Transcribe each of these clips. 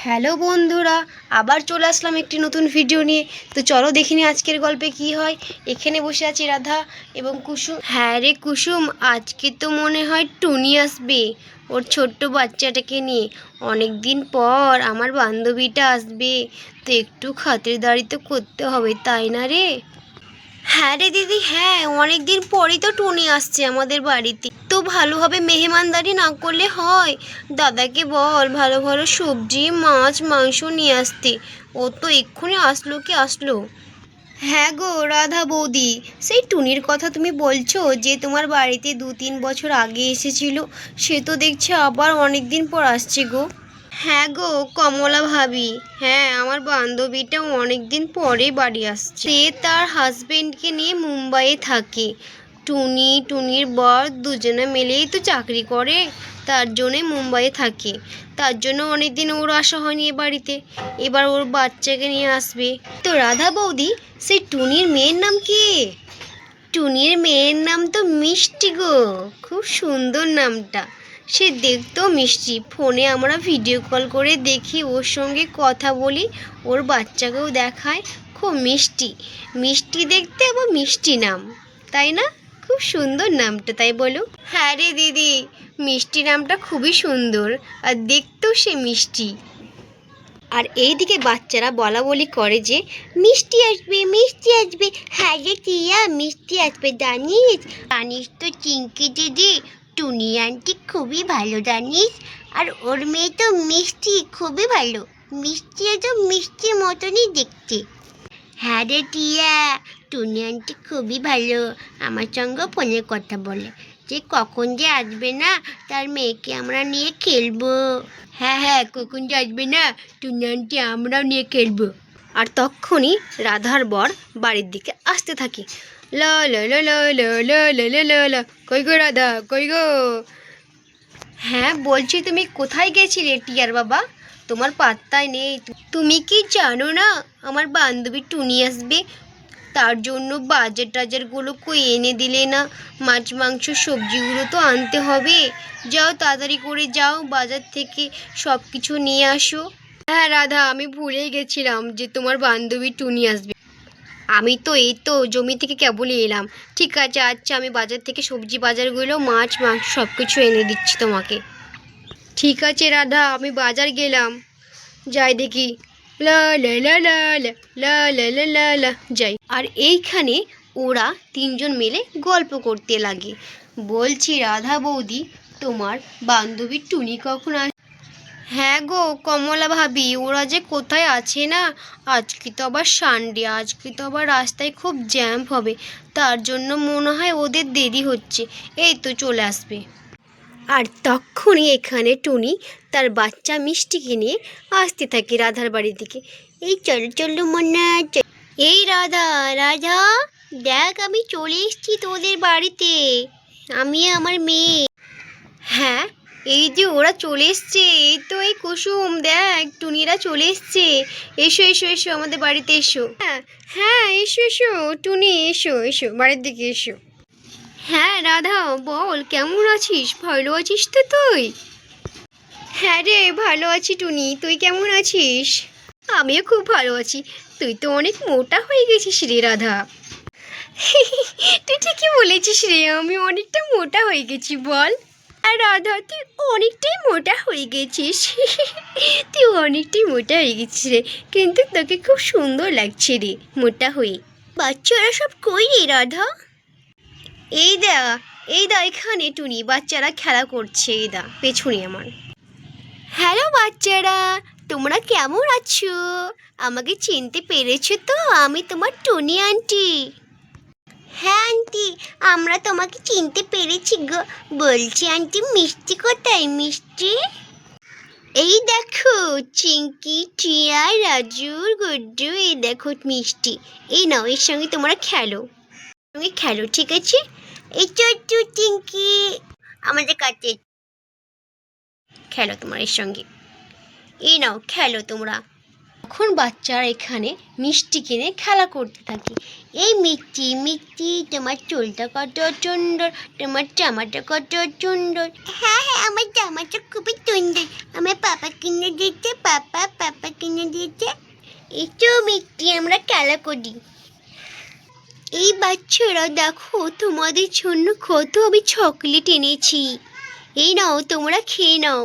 Hello বন্ধুরা, আবার চলে আসলাম একটি নতুন ভিডিও নিয়ে। তো চলো দেখিনি আজকের গল্পে কি হয়। এখানে বসে আছে রাধা এবং কুসুম। হ্যাঁ রে কুসুম, আজকে তো মনে হয় টুনি আসবে ওর ছোট্ট বাচ্চাটাকে নিয়ে। অনেক দিন পর আমার বান্ধবীটা আসবে, তো একটু খাতিরদারি তো করতে হবে, তাই না রে? হ্যাঁ রে দিদি, হ্যাঁ, অনেক দিন পরেই তো টুনি আসছে আমাদের বাড়িতে, তো ভালোভাবে মেহমানদারি না করলে হয়? দাদাকে বল ভালো ভালো সবজি মাছ মাংস নিয়ে আসতে। ও তো এক্ষুনি আসলো কি আসলো। হ্যাঁ গো রাধা বৌদি, সেই টুনির কথা তুমি বলছো যে তোমার বাড়িতে 2-3 বছর আগে এসেছিল, সে তো দেখছি আবার অনেক দিন পর আসছে গো। হ্যাঁ গো কমলা ভাবি, হ্যাঁ আমার বান্ধবীটাও অনেক দিন পরে বাড়ি আসছে। সে তার হাজবেন্ডকে নিয়ে মুম্বাইয়ে থাকে। টুনির বর দুজনে মিলেই তো চাকরি করে, তার জন্যই মুম্বাইয়ে থাকে। তার জন্য অনেক দিন ওর আসা হয়নি এ বাড়িতে। এবার ওর বাচ্চাকে নিয়ে আসবে। তো রাধা বৌদি, সেই টুনির মেয়ের নাম কি? টুনির মেয়ের নাম তো মিষ্টি গো, খুব সুন্দর নামটা। সে দেখতেও মিষ্টি, ফোনে আমরা ভিডিও কল করে দেখি, ওর সঙ্গে কথা বলি, ওর বাচ্চাকেও দেখায়। খুব মিষ্টি মিষ্টি দেখতে, আবার মিষ্টি নাম, তাই না? খুব সুন্দর নামটা, তাই বলো? হ্যাঁ রে দিদি, মিষ্টি নামটা খুবই সুন্দর, আর দেখতেও সে মিষ্টি। আর এইদিকে বাচ্চারা বলা বলি করে যে মিষ্টি আসবে মিষ্টি আসবে। হ্যাঁ রে টিয়া, মিষ্টি আসবে জানিস? জানিস তো চিঙ্কি দিদি, টুনি আন্টি খুবই ভালো জানিস। আর ওর মেয়ে তো মিষ্টি, খুবই ভালো। মিষ্টি তো মিষ্টির মতনই দেখতে। হ্যাঁ রে টিয়া, টুনি আন্টি খুবই ভালো। আমার সঙ্গে ফোনে কথা বলে যে কখন যে আসবে না, তার মেয়েকে আমরা নিয়ে খেলবো। হ্যাঁ হ্যাঁ, কখন যে আসবে না, টুনি আন্টি আমরাও নিয়ে খেলবো। আর তখনই রাধার বর বাড়ির দিকে আসতে থাকে। লা লা লা লা লা লা লা লা লা লা। কই গো রাধা, কই গো? হ্যাঁ বলছি, তুমি কোথায় গেছিলে টিয়ার বাবা? তোমার পাত্তাই নেই। তুমি কি জানো না আমার বান্ধবী টুনি আসবে? তার জন্য বাজারগুলো কই এনে দিলে না? মাছ মাংস সবজিগুলো তো আনতে হবে। যাও তাড়াতাড়ি করে যাও, বাজার থেকে সব কিছু নিয়ে আসো। হ্যাঁ রাধা, আমি ভুলেই গেছিলাম যে তোমার বান্ধবী টুনি আসবে। আমি তো এই তো জমি থেকে কেবলই এলাম। ঠিক আছে, আচ্ছা আমি বাজার থেকে সবজি বাজারগুলো মাছ মাংস সব কিছু এনে দিচ্ছি তোমাকে। ঠিক আছে রাধা, আমি বাজার গেলাম, যাই দেখি। লা লা লা লা লা লা লা লা লা লা, যাই। আর এইখানে ওরা তিনজন মিলে গল্প করতে লাগে। বলছি রাধা বৌদি, তোমার বান্ধবী টুনি কখন আস? হ্যাঁ গো কমলা ভাবি, ওরা যে কোথায় আছে না। আজকে তো আবার সানডে, আজকে তো আবার রাস্তায় খুব জ্যাম হবে, তার জন্য মনে হয় ওদের দেরি হচ্ছে। এই তো চলে আসবে। আর তখনই এখানে টুনি তার বাচ্চা মিষ্টিকে নিয়ে আসতে থাকে রাধার বাড়ির দিকে। এই চলো চলো মনা, এই রাধা, রাধা দেখ আমি চলে এসেছি তোদের বাড়িতে, আমি আমার মেয়ে। হ্যাঁ, এই যে ওরা চলে এসছে, এই তো এই কুসুম দেখ, টুনিরা চলে এসছে। এসো এসো এসো আমাদের বাড়িতে এসো। হ্যাঁ হ্যাঁ, এসো এসো টুনি, এসো এসো বাড়ির দিকে এসো। হ্যাঁ রাধা বল, কেমন আছিস? ভালো আছিস তো তুই? হ্যাঁ রে ভালো আছি টুনি, তুই কেমন আছিস? আমিও খুব ভালো আছি। তুই তো অনেক মোটা হয়ে গেছিস রে রাধা। তুই ঠিকই বলেছিস রে, আমি অনেকটা মোটা হয়ে গেছি বল। আর রাধা তুই অনেকটাই মোটা হয়ে গেছিস। তুই অনেকটাই মোটা হয়ে গেছিস রে, কিন্তু তোকে খুব সুন্দর লাগছে রে মোটা হয়ে। বাচ্চারা সব কই রে রাধা? এই দা, এই দা এখানে টুনি, বাচ্চারা খেলা করছে, এই দা পেছনে আমার। হ্যালো বাচ্চারা, তোমরা কেমন আছো? আমাকে চিনতে পেরেছো তো? আমি তোমার টুনি আন্টি। হ্যাঁ আন্টি, আমরা তোমাকে চিনতে পেরেছি গো। বলছি আন্টি, মিষ্টি কোথায়? মিষ্টি এই দেখো, চিঙ্কি টিয়া রাজু গুড্ডু, এই দেখো মিষ্টি। এই নাও, এর সঙ্গে তোমরা খেলো, সঙ্গে খেলো, ঠিক আছে? এই ছোট্ট চিঙ্কি আমাদের কাছে খেলো তোমার এর সঙ্গে। এই নাও খেলো তোমরা। এখন বাচ্চারা এখানে মিষ্টি কিনে খেলা করতে থাকে। এই মিষ্টি মিষ্টি, তোমার চুলটা কত সুন্দর, তোমার জামাটা কত সুন্দর। হ্যাঁ হ্যাঁ, আমার জামাটা খুবই সুন্দর, আমার পাপা কিনে দিয়েছে, পাপা কিনে দিয়েছে। এই তো মিষ্টি, আমরা খেলা করি। এই বাচ্চারা দেখো, তোমাদের জন্য কত আমি চকলেট এনেছি, এই নাও তোমরা খেয়ে নাও।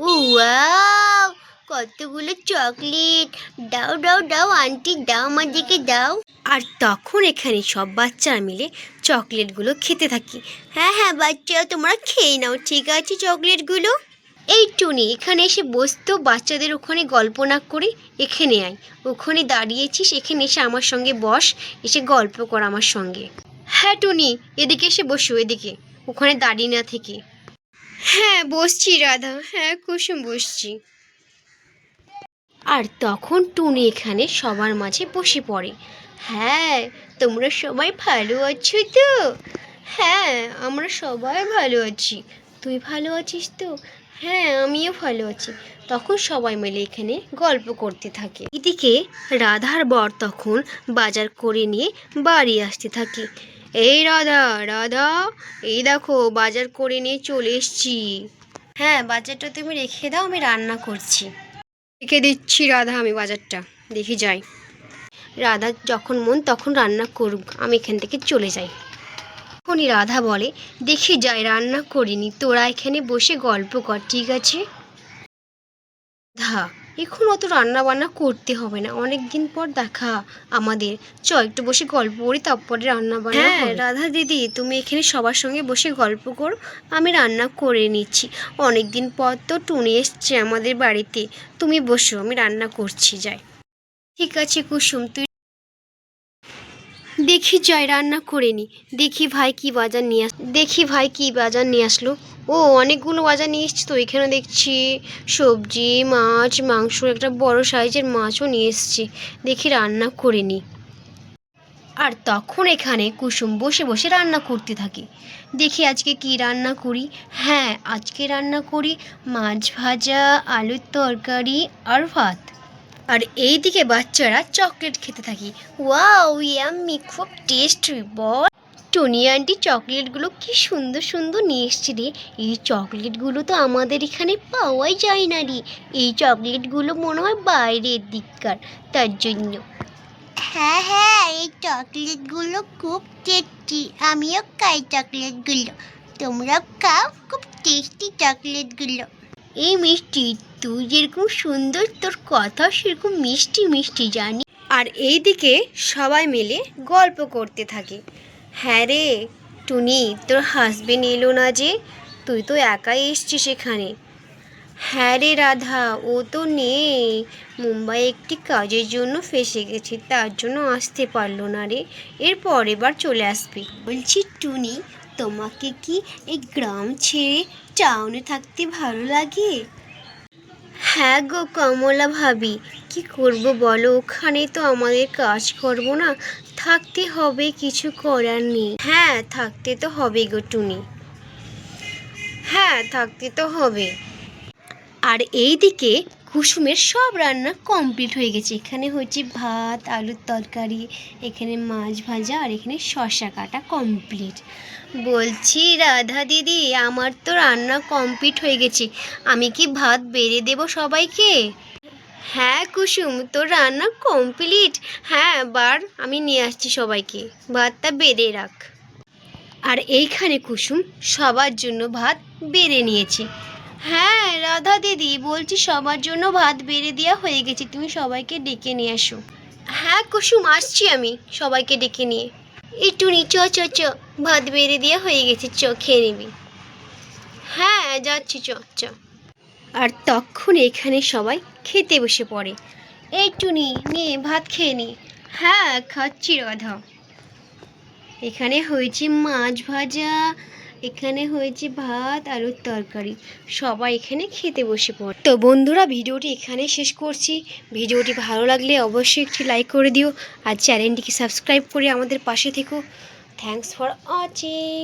ও ওয়াও, কতগুলো চকলেট, দাও দাও দাও আন্টি, দাও আমাদেরকে দাও। আর তখন এখানে সব বাচ্চারা মিলে চকলেটগুলো খেতে থাকি। হ্যাঁ হ্যাঁ বাচ্চারা, তোমরা খেয়ে নাও, ঠিক আছে চকলেটগুলো। এই টুনি, এখানে এসে বসতো, বাচ্চাদের ওখানে গল্প না করে এখানে আয়। ওখানে দাঁড়িয়েছিস, এখানে এসে আমার সঙ্গে বস, এসে গল্প কর আমার সঙ্গে। হ্যাঁ টুনি, এদিকে এসে বসো, এদিকে, ওখানে দাঁড়িয়ে না থেকে। হ্যাঁ বসছি রাধা, হ্যাঁ কুসুম বসছি। আর তখন টুনি এখানে সবার মাঝে বসে পড়ে। হ্যাঁ, তোমরা সবাই ভালো আছো তো? হ্যাঁ, আমরা সবাই ভালো আছি। তুই ভালো আছিস তো? হ্যাঁ, আমিও ভালো আছি। তখন সবাই মিলে এখানে গল্প করতে থাকে। এদিকে রাধার বর তখন বাজার করে নিয়ে বাড়ি আসতে থাকে। এই রাধা, রাধা, এই দেখো বাজার করে নিয়ে চলে এসছি। হ্যাঁ, বাজারটা তুমি রেখে দাও, আমি রান্না করছি। রেখে দিচ্ছি রাধা, আমি বাজারটা দেখে যাই। রাধা যখন মন তখন রান্না করুক, আমি এখান থেকে চলে যাই। তখনই রাধা বলে, দেখে যাই, রান্না করিনি, তোরা এখানে বসে গল্প কর, ঠিক আছে? এখন অত রান্না বান্না করতে হবে না, অনেক দিন পর দেখা আমাদের, চ একটু বসে গল্প করি, তারপরে রান্না বান্না। হ্যাঁ রাধা দিদি, তুমি এখানে সবার সঙ্গে বসে গল্প করো, আমি রান্না করে নিচ্ছি। অনেক দিন পর তো টুনি এসছে আমাদের বাড়িতে, তুমি বসো, আমি রান্না করছি, যাই। ঠিক আছে কুসুম, তুই দেখি যাই, রান্না করে নি। দেখি ভাই কি বাজার নিয়ে আসলো। ও অনেকগুলো বাজার নিয়ে এসছি তো, এখানে দেখছি সবজি, মাছ, মাংস, একটা বড় সাইজের মাছও নিয়ে এসছি। দেখি রান্না করে নি। আর তখন এখানে কুসুম বসে বসে রান্না করতে থাকে। দেখি আজকে কি রান্না করি। হ্যাঁ, আজকে রান্না করি মাছ ভাজা, আলুর তরকারি আর ভাত। আর এইদিকে বাচ্চারা চকলেট খেতে থাকি। ওয়াও ইয়াম্মি, খুব টেস্টি বল। টনি আন্টি চকলেটগুলো কি সুন্দর সুন্দর নিয়ে এসছে রে। এই চকলেটগুলো তো আমাদের এখানে পাওয়াই যায় না রে। এই চকলেটগুলো মনে হয় বাইরের দিককার, তার জন্য। হ্যাঁ হ্যাঁ, এই চকলেটগুলো খুব টেস্টি, আমিও খাই চকলেটগুলো, তোমরাও খাও, খুব টেস্টি চকলেটগুলো। এই মিষ্টি, তুই যেরকম সুন্দর, তোর কথা সেরকম মিষ্টি মিষ্টি, জানি। আর এইদিকে সবাই মিলে গল্প করতে থাকে। হ্যাঁ রে টুনি, তোর হাজবেন্ড এলো না যে, তুই তো একাই এসছিস এখানে। হ্যাঁ রে রাধা, ও তো নেই, মুম্বাই একটি কাজের জন্য ফেসে গেছে, তার জন্য আসতে পারলো না রে, এরপর এবার চলে আসবি। বলছি টুনি, তোমাকে কি এই গ্রাম ছেড়ে টাউনে থাকতে ভালো লাগে? হ্যাঁ গো কমলা ভাবি, কি করব বলো, ওখানে তো আমাদের কাজ করব না, থাকতে হবে, কিছু করার নেই। হ্যাঁ থাকতে তো হবে গো টুনি, হ্যাঁ থাকতে তো হবে। আর এইদিকে কুসুমের সব রান্না কমপ্লিট হয়ে গেছে। এখানে হচ্ছে ভাত, আলুর তরকারি, এখানে মাছ ভাজা, আর এখানে শসা কাটা কমপ্লিট। বলছি রাধা দিদি, আমার তো রান্না কমপ্লিট হয়ে গেছে, আমি কি ভাত বেড়ে দেবো সবাইকে? হ্যাঁ কুসুম, তোর রান্না কমপ্লিট, হ্যাঁ বার, আমি নিয়ে আসছি সবাইকে, ভাতটা বেড়ে রাখ। আর এইখানে কুসুম সবার জন্য ভাত বেড়ে নিয়েছে। হ্যাঁ রাধা দিদি, বলছি সবার জন্য ভাত বেড়ে দেওয়া হয়ে গেছে, তুমি সবাইকে ডেকে নিয়ে আসো। হ্যাঁ কুসুম, আসছি আমি সবাইকে ডেকে নিয়ে। একটু নি, চ চ চ, ভাত বেড়ে দেওয়া হয়ে গেছে, চ খেয়ে নিবি। হ্যাঁ যাচ্ছি, চ চ। আর তখন এখানে সবাই খেতে বসে পড়ে। এই টুনি নে ভাত খেয়ে নি। হ্যাঁ খাচ্ছি রাধা। এখানে হয়েছে মাছ ভাজা, এখানে হয়েছে ভাত, আলুর তরকারি, সবাই এখানে খেতে বসে পড়ে। তো বন্ধুরা, ভিডিওটি এখানে শেষ করছি। ভিডিওটি ভালো লাগলে অবশ্যই একটি লাইক করে দিও, আর চ্যানেলটিকে সাবস্ক্রাইব করে আমাদের পাশে থেকো। Thanks for watching.